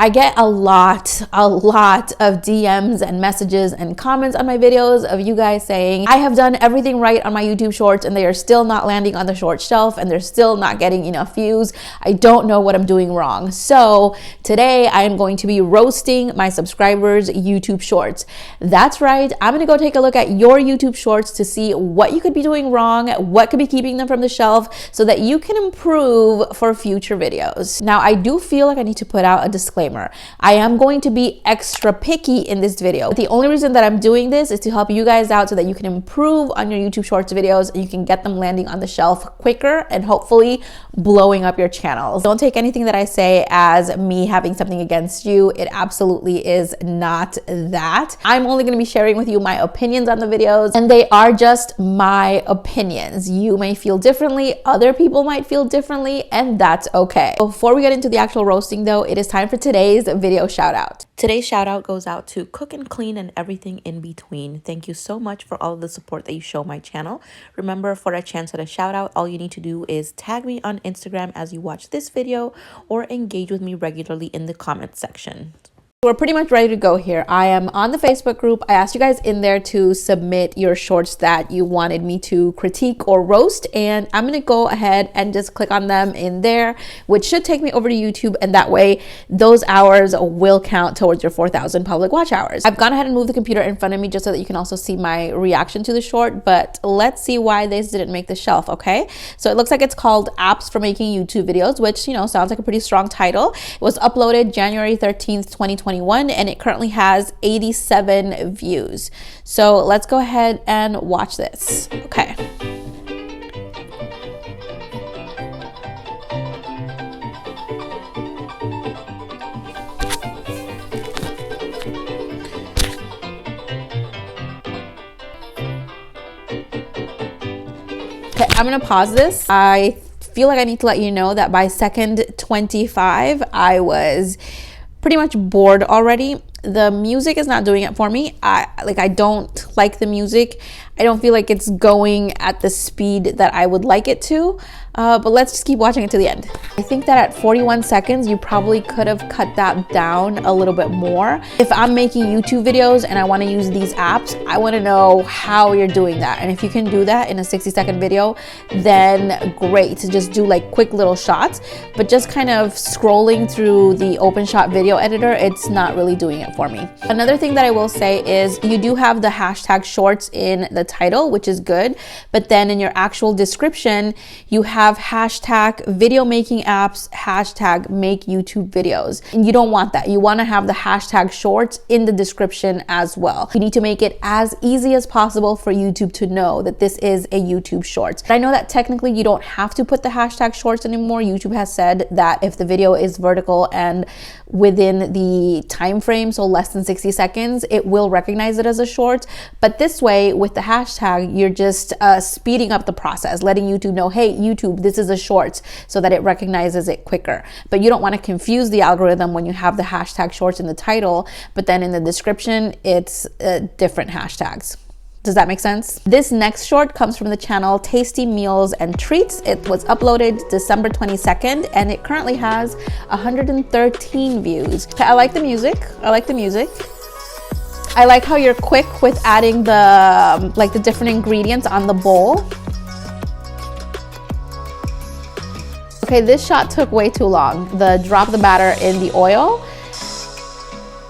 I get a lot of DMs and messages and comments on my videos of you guys saying, I have done everything right on my YouTube shorts and they are still not landing on the short shelf and they're still not getting enough views. I don't know what I'm doing wrong. So today I am going to be roasting my subscribers' YouTube shorts. That's right. I'm going to go take a look at your YouTube shorts to see what you could be doing wrong, what could be keeping them from the shelf so that you can improve for future videos. Now, I do feel like I need to put out a disclaimer. I am going to be extra picky in this video. The only reason that I'm doing this is to help you guys out so that you can improve on your YouTube Shorts videos and you can get them landing on the shelf quicker and hopefully blowing up your channels. Don't take anything that I say as me having something against you. It absolutely is not that. I'm only going to be sharing with you my opinions on the videos, and they are just my opinions. You may feel differently, other people might feel differently, and that's okay. Before we get into the actual roasting though, it is time for today's video shout out. Today's shout out goes out to Cook and Clean and Everything in Between. Thank you so much for all of the support that you show my channel. Remember, for a chance at a shout out, all you need to do is tag me on Instagram as you watch this video or engage with me regularly in the comment section. We're pretty much ready to go here. I am on the Facebook group. I asked you guys in there to submit your shorts that you wanted me to critique or roast, and I'm going to go ahead and just click on them in there, which should take me over to YouTube, and that way those hours will count towards your 4,000 public watch hours. I've gone ahead and moved the computer in front of me just so that you can also see my reaction to the short, but let's see why this didn't make the shelf, okay? So it looks like it's called Apps for Making YouTube Videos, which, you know, sounds like a pretty strong title. It was uploaded January 13th, 2021, and it currently has 87 views. So let's go ahead and watch this. Okay. Okay, I'm gonna pause this. I feel like I need to let you know that by second 25, I was pretty much bored already. The music is not doing it for me. I don't like the music. I don't feel like it's going at the speed that I would like it to. But let's just keep watching it to the end. I think that at 41 seconds, you probably could have cut that down a little bit more. If I'm making YouTube videos and I want to use these apps, I want to know how you're doing that. And if you can do that in a 60-second video, then great. Just do like quick little shots, but just kind of scrolling through the OpenShot video editor, it's not really doing it for me. Another thing that I will say is you do have the hashtag shorts in the title, which is good, but then in your actual description, you have hashtag video making apps, hashtag make YouTube videos. And you don't want that. You want to have the hashtag shorts in the description as well. You need to make it as easy as possible for YouTube to know that this is a YouTube shorts. I know that technically you don't have to put the hashtag shorts anymore. YouTube has said that if the video is vertical and within the time frame, so less than 60 seconds, it will recognize it as a short. But this way, with the hashtag, you're just speeding up the process, letting YouTube know, hey, YouTube, this is a short, so that it recognizes it quicker. But you don't want to confuse the algorithm when you have the hashtag shorts in the title, but then in the description, it's different hashtags. Does that make sense? This next short comes from the channel Tasty Meals and Treats. It was uploaded December 22nd and it currently has 113 views. I like the music. I like the music. I like how you're quick with adding the different ingredients on the bowl. Okay, this shot took way too long. The drop the batter in the oil.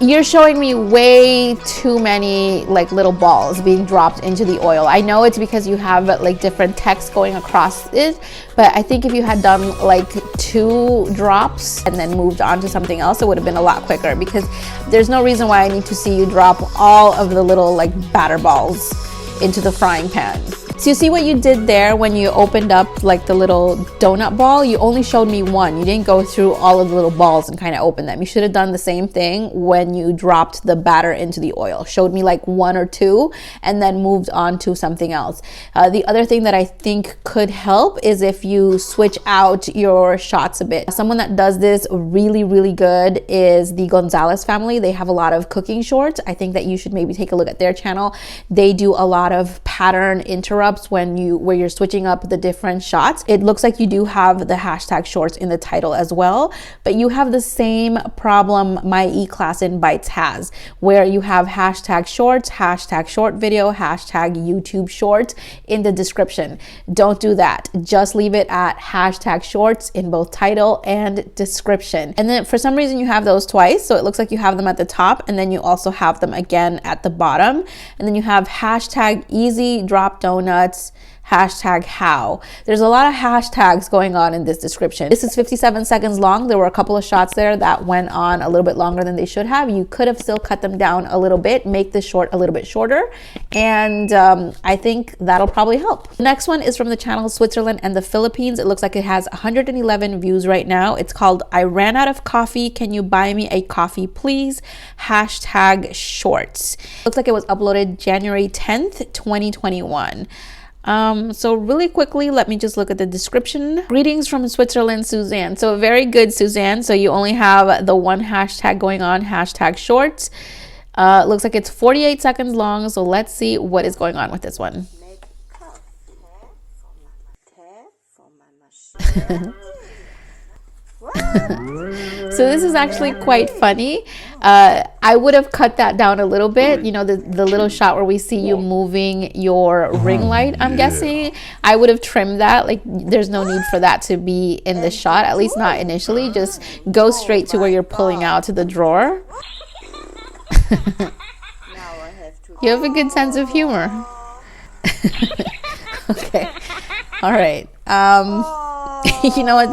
You're showing me way too many like little balls being dropped into the oil. I know it's because you have like different text going across it, but I think if you had done like 2 drops and then moved on to something else, it would have been a lot quicker, because there's no reason why I need to see you drop all of the little like batter balls into the frying pan. So you see what you did there when you opened up like the little donut ball? You only showed me one. You didn't go through all of the little balls and kind of open them. You should have done the same thing when you dropped the batter into the oil. Showed me like 1 or 2 and then moved on to something else. The other thing that I think could help is if you switch out your shots a bit. Someone that does this really, really good is the Gonzalez family. They have a lot of cooking shorts. I think that you should maybe take a look at their channel. They do a lot of pattern interrupts interrupts where you're switching up the different shots. It looks like you do have the hashtag shorts in the title as well, but you have the same problem my e-class invites has, where you have hashtag shorts, hashtag short video, hashtag YouTube shorts in the description. Don't do that. Just leave it at hashtag shorts in both title and description. And then for some reason you have those twice, so it looks like you have them at the top and then you also have them again at the bottom. And then you have hashtag easy drop donuts, hashtag how. There's a lot of hashtags going on in this description. This is 57 seconds long. There were a couple of shots there that went on a little bit longer than they should have. You could have still cut them down a little bit, make this short a little bit shorter, and I think that'll probably help. The next one is from the channel Switzerland and the Philippines. It looks like it has 111 views right now. It's called I ran out of coffee. Can you buy me a coffee, please? Hashtag shorts. Looks like it was uploaded January 10th, 2021. So really quickly, let me just look at the description. Greetings from Switzerland, Suzanne. So very good, Suzanne. So you only have the one hashtag going on, hashtag shorts. Looks like it's 48 seconds long. So let's see what is going on with this one. So this is actually quite funny. I would have cut that down a little bit. You know, the little shot where we see you moving your ring light, I'm guessing. I would have trimmed that. Like, there's no need for that to be in the shot, at least not initially. Just go straight to where you're pulling out to the drawer. You have a good sense of humor. Okay. All right. You know what,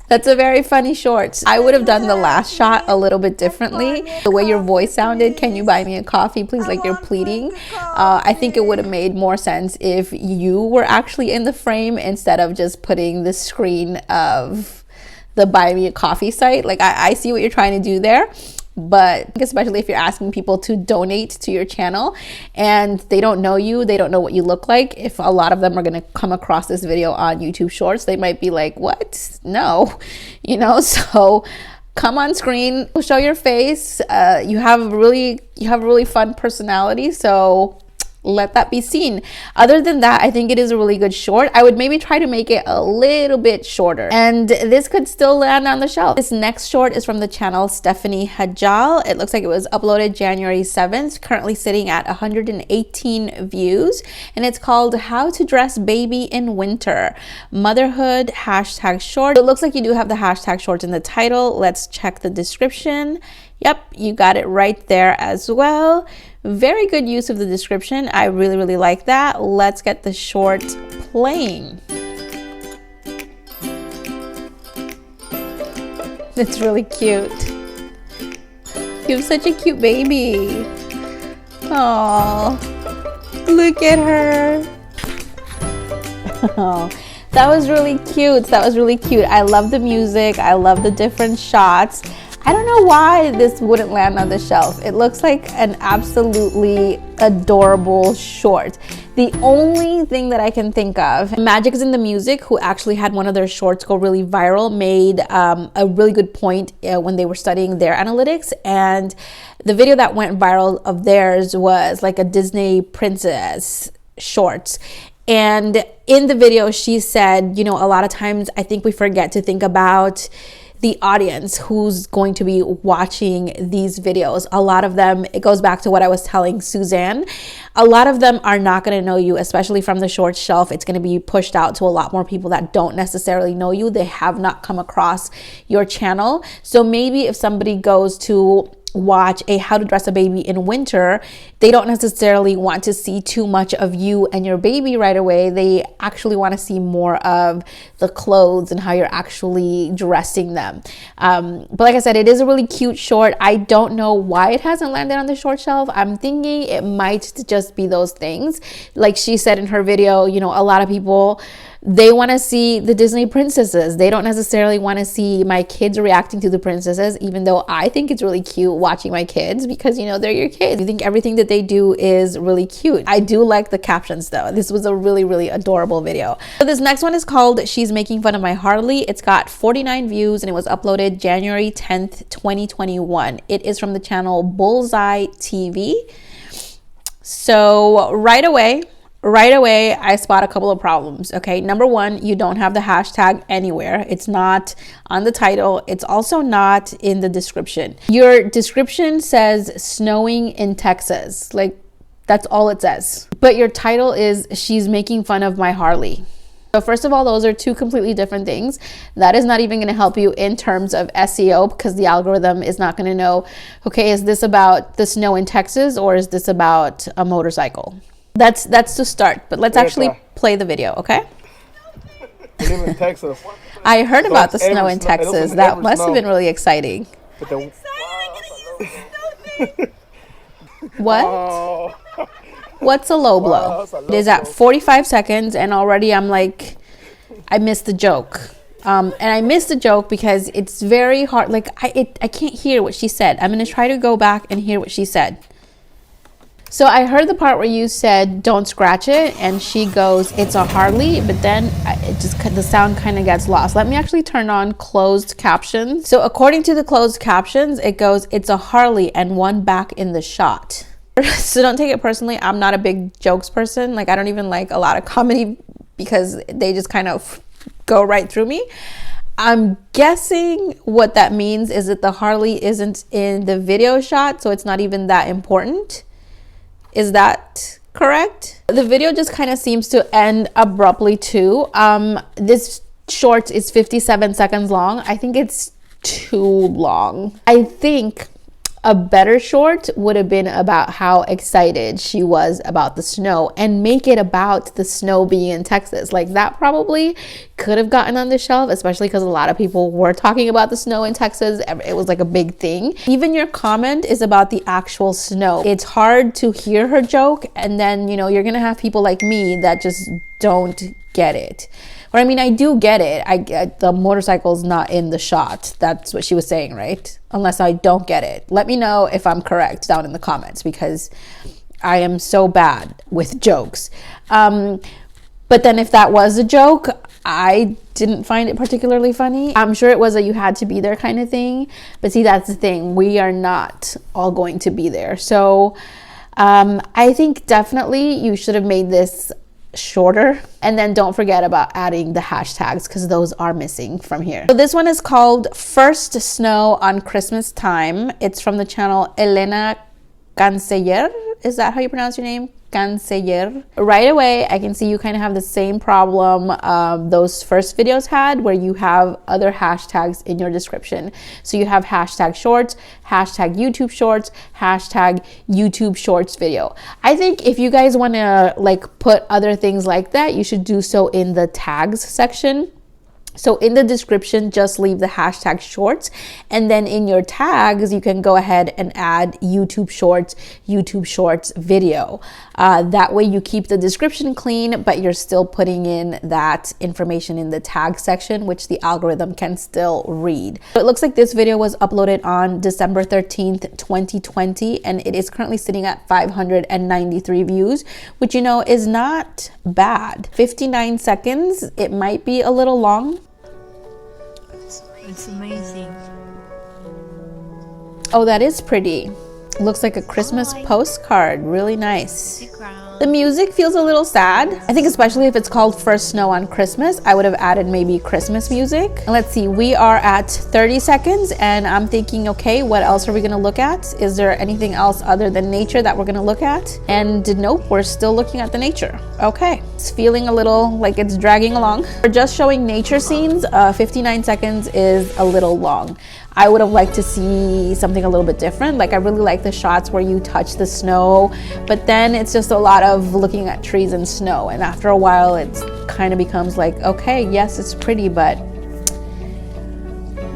that's a very funny short. I would have done the last shot a little bit differently. The way your voice sounded, can you buy me a coffee, please, like you're pleading. I think it would have made more sense if you were actually in the frame instead of just putting the screen of the buy me a coffee site. Like, I see what you're trying to do there. But especially if you're asking people to donate to your channel and they don't know you, they don't know what you look like. If a lot of them are going to come across this video on YouTube Shorts, they might be like, what? No, you know, so come on screen, show your face. You have a really fun personality. So let that be seen. Other than that, I think it is a really good short. I would maybe try to make it a little bit shorter, and this could still land on the shelf. This next short is from the channel Stephanie Hajal. It looks like it was uploaded January 7th, currently sitting at 118 views, and it's called How to Dress Baby in Winter, Motherhood, hashtag short. It looks like you do have the hashtag shorts in the title. Let's check the description. Yep, you got it right there as well. Very good use of the description. I really like that. Let's get the short playing. It's really cute. You have such a cute baby. Oh, look at her. Oh, that was really cute. That was really cute. I love the music. I love the different shots. I don't know why this wouldn't land on the shelf. It looks like an absolutely adorable short. The only thing that I can think of, Magic is in the Music, who actually had one of their shorts go really viral, made a really good point when they were studying their analytics. And the video that went viral of theirs was like a Disney princess shorts. And in the video, she said, you know, a lot of times I think we forget to think about the audience who's going to be watching these videos. A lot of them, it goes back to what I was telling Suzanne, a lot of them are not going to know you, especially from the short shelf. It's going to be pushed out to a lot more people that don't necessarily know you. They have not come across your channel. So maybe if somebody goes to watch a How to Dress a Baby in Winter, they don't necessarily want to see too much of you and your baby right away. They actually want to see more of the clothes and how you're actually dressing them. But like I said, it is a really cute short. I don't know why it hasn't landed on the short shelf. I'm thinking it might just be those things. Like she said in her video, you know, a lot of people, they want to see the Disney princesses. They don't necessarily want to see my kids reacting to the princesses, even though I think it's really cute watching my kids because, you know, they're your kids. You think everything that they do is really cute. I do like the captions though. This was a really adorable video. So this next one is called She's Making Fun of My Harley. It's got 49 views and it was uploaded January 10th, 2021. It is from the channel Bullseye TV. So right away, right away, I spot a couple of problems. Okay, number one, you don't have the hashtag anywhere. It's not on the title. It's also not in the description. Your description says snowing in Texas. Like, that's all it says. But your title is she's making fun of my Harley. So first of all, those are two completely different things. That is not even going to help you in terms of SEO, because the algorithm is not going to know, okay, is this about the snow in Texas or is this about a motorcycle? That's to start, but let's actually play the video, okay? We live in Texas. I heard about the snow in Texas. That must have been really exciting. What? Oh. What's a low blow? It is at 45 seconds and already I'm like, I missed the joke. And I missed the joke because it's very hard. Like I can't hear what she said. I'm going to try to go back and hear what she said. So I heard the part where you said, don't scratch it. And she goes, it's a Harley. But then the sound kind of gets lost. Let me actually turn on closed captions. So according to the closed captions, it goes, it's a Harley and one back in the shot. So don't take it personally. I'm not a big jokes person. Like I don't even like a lot of comedy because they just kind of go right through me. I'm guessing what that means is that the Harley isn't in the video shot, so it's not even that important. Is that correct? The video just kind of seems to end abruptly too. This short is 57 seconds long. I think it's too long. I think a better short would have been about how excited she was about the snow and make it about the snow being in Texas. Like that probably could have gotten on the shelf, especially because a lot of people were talking about the snow in Texas. It was like a big thing. Even your comment is about the actual snow. It's hard to hear her joke, and then, you know, you're gonna have people like me that just don't get it. Or I mean, I do get it. The motorcycle's not in the shot. That's what she was saying, right? Unless I don't get it. Let me know if I'm correct down in the comments, because I am so bad with jokes. But then if that was a joke, I didn't find it particularly funny. I'm sure it was a you had to be there kind of thing. But see, that's the thing. We are not all going to be there. So I think definitely you should have made this shorter, and then don't forget about adding the hashtags because those are missing from here. So this one is called First Snow on Christmas Time. It's from the channel Elena Canceller. Is that how you pronounce your name? Canceller. Right away, I can see you kind of have the same problem those first videos had, where you have other hashtags in your description. So you have hashtag shorts, hashtag YouTube shorts, hashtag YouTube shorts video. I think if you guys want to like put other things like that, you should do so in the tags section. So in the description, just leave the hashtag shorts, and then in your tags, you can go ahead and add YouTube shorts video. That way you keep the description clean, but you're still putting in that information in the tag section, which the algorithm can still read. So it looks like this video was uploaded on December 13th, 2020, and it is currently sitting at 593 views, which, you know, is not bad. 59 seconds, it might be a little long. It's amazing. Oh, that is pretty. Looks like a Christmas postcard. Really nice. The music feels a little sad. I think especially if it's called First Snow on Christmas, I would have added maybe Christmas music. And let's see, we are at 30 seconds and I'm thinking, okay, what else are we gonna look at? Is there anything else other than nature that we're gonna look at? And nope, we're still looking at the nature. Okay, it's feeling a little like it's dragging along. We're just showing nature scenes. 59 seconds is a little long. I would have liked to see something a little bit different. Like I really like the shots where you touch the snow, but then it's just a lot of looking at trees and snow. And after a while, it kind of becomes like, okay, yes, it's pretty, but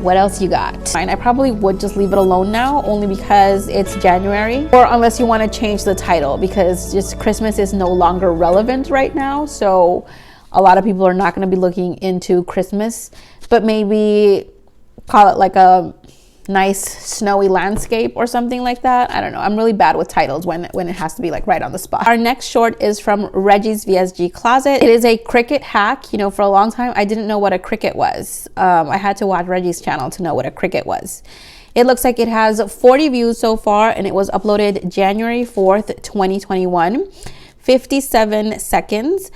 what else you got? Fine, I probably would just leave it alone now, only because it's January, or unless you want to change the title, because just Christmas is no longer relevant right now. So a lot of people are not going to be looking into Christmas, but maybe call it like a nice snowy landscape or something like that. I don't know. I'm really bad with titles when it has to be like right on the spot. Our next short is from Reggie's VSG Closet. It is a Cricut hack. You know, for a long time, I didn't know what a Cricut was. I had to watch Reggie's channel to know what a Cricut was. It looks like it has 40 views so far, and it was uploaded January 4th, 2021. 57 seconds.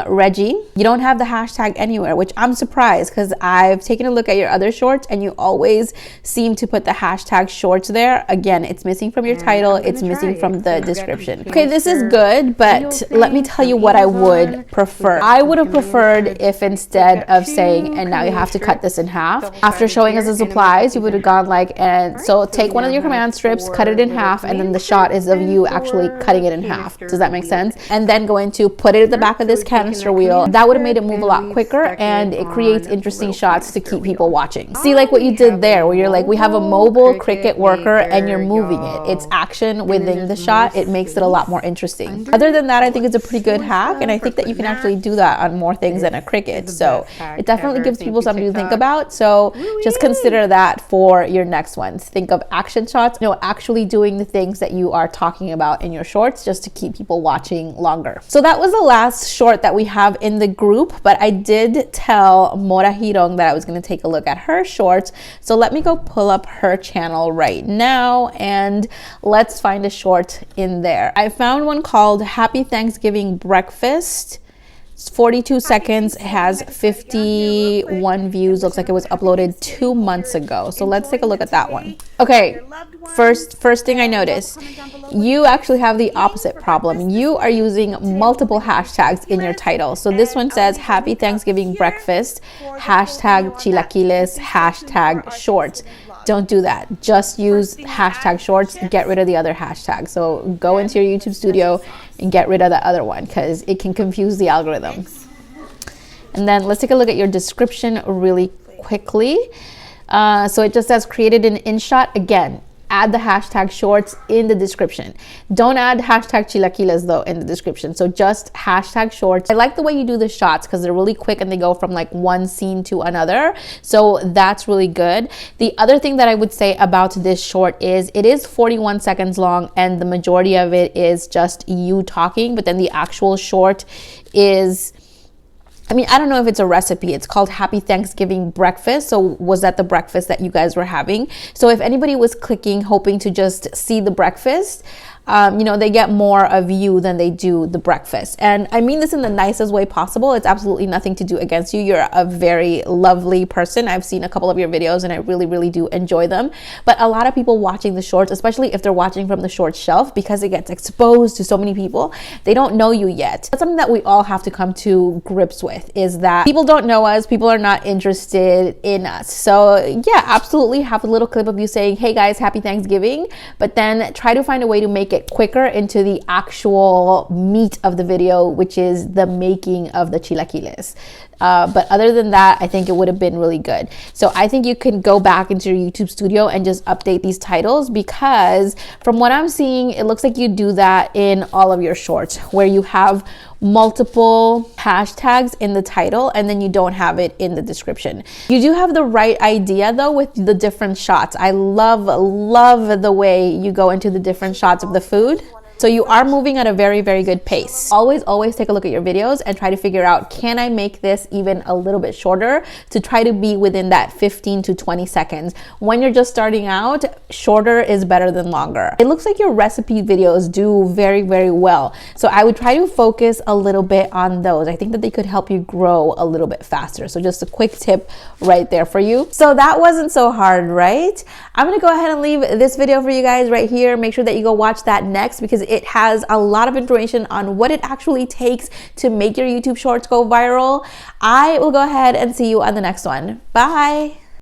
Reggie, you don't have the hashtag anywhere, which I'm surprised because I've taken a look at your other shorts and you always seem to put the hashtag shorts there. Again, it's missing from your title, it's missing from the description. Okay, this is good, but let me tell you what I would prefer. I would have preferred if instead of saying, and now you have to cut this in half, after showing us the supplies, you would have gone like, and so take one of your command strips, cut it in half, and then the shot is of you actually cutting it in half. Does that make sense? And then going to put it at the back of this canister wheel. That would have made it move a lot quicker, and it creates interesting shots to keep people watching. See, like what you did there, where you're like, we have a mobile Cricut worker and you're moving it. It's action within the shot. It makes it a lot more interesting. Other than that, I think it's a pretty good hack, and I think that you can actually do that on more things than a Cricut. So it definitely gives people something to think about. So just consider that for your next ones. Think of action shots, actually doing the things that you are talking about in your shorts, just to keep people watching longer. So that was the last short that we have in the group, but I did tell Mora Hirong that I was going to take a look at her shorts. So let me go pull up her channel right now and let's find a short in there. I found one called Happy Thanksgiving Breakfast. It's 42 seconds, has 51 views. Looks like it was uploaded 2 months ago. So let's take a look at that one. Okay, first thing I noticed, you actually have the opposite problem. You are using multiple hashtags in your title. So this one says Happy Thanksgiving Breakfast, hashtag chilaquiles, hashtag shorts. Don't do that. Just use hashtag shorts. Get rid of the other hashtag. So go into your YouTube studio and get rid of the other one because it can confuse the algorithm. And then let's take a look at your description really quickly. So it just says created in InShot. Again, add the hashtag shorts in the description. Don't add hashtag chilaquiles though in the description. So just hashtag shorts. I like the way you do the shots because they're really quick and they go from like one scene to another. So that's really good. The other thing that I would say about this short is it is 41 seconds long and the majority of it is just you talking, but then the actual short is, I don't know if it's a recipe. It's called Happy Thanksgiving Breakfast. So was that the breakfast that you guys were having? So if anybody was clicking hoping to just see the breakfast, they get more of you than they do the breakfast. And I mean this in the nicest way possible. It's absolutely nothing to do against you. You're a very lovely person. I've seen a couple of your videos and I really, really do enjoy them. But a lot of people watching the shorts, especially if they're watching from the short shelf, because it gets exposed to so many people, they don't know you yet. That's something that we all have to come to grips with, is that people don't know us. People are not interested in us. So yeah, absolutely have a little clip of you saying, hey guys, happy Thanksgiving, but then try to find a way to make it quicker into the actual meat of the video, which is the making of the chilaquiles. But other than that, I think it would have been really good. So I think you can go back into your YouTube studio and just update these titles, because from what I'm seeing, it looks like you do that in all of your shorts where you have multiple hashtags in the title and then you don't have it in the description. You do have the right idea though with the different shots. I love the way you go into the different shots of the food. So you are moving at a very, very good pace. Always take a look at your videos and try to figure out, can I make this even a little bit shorter to try to be within that 15 to 20 seconds. When you're just starting out, shorter is better than longer. It looks like your recipe videos do very, very well. So I would try to focus a little bit on those. I think that they could help you grow a little bit faster. So just a quick tip right there for you. So that wasn't so hard, right? I'm gonna go ahead and leave this video for you guys right here. Make sure that you go watch that next, because it has a lot of information on what it actually takes to make your YouTube shorts go viral. I will go ahead and see you on the next one. Bye.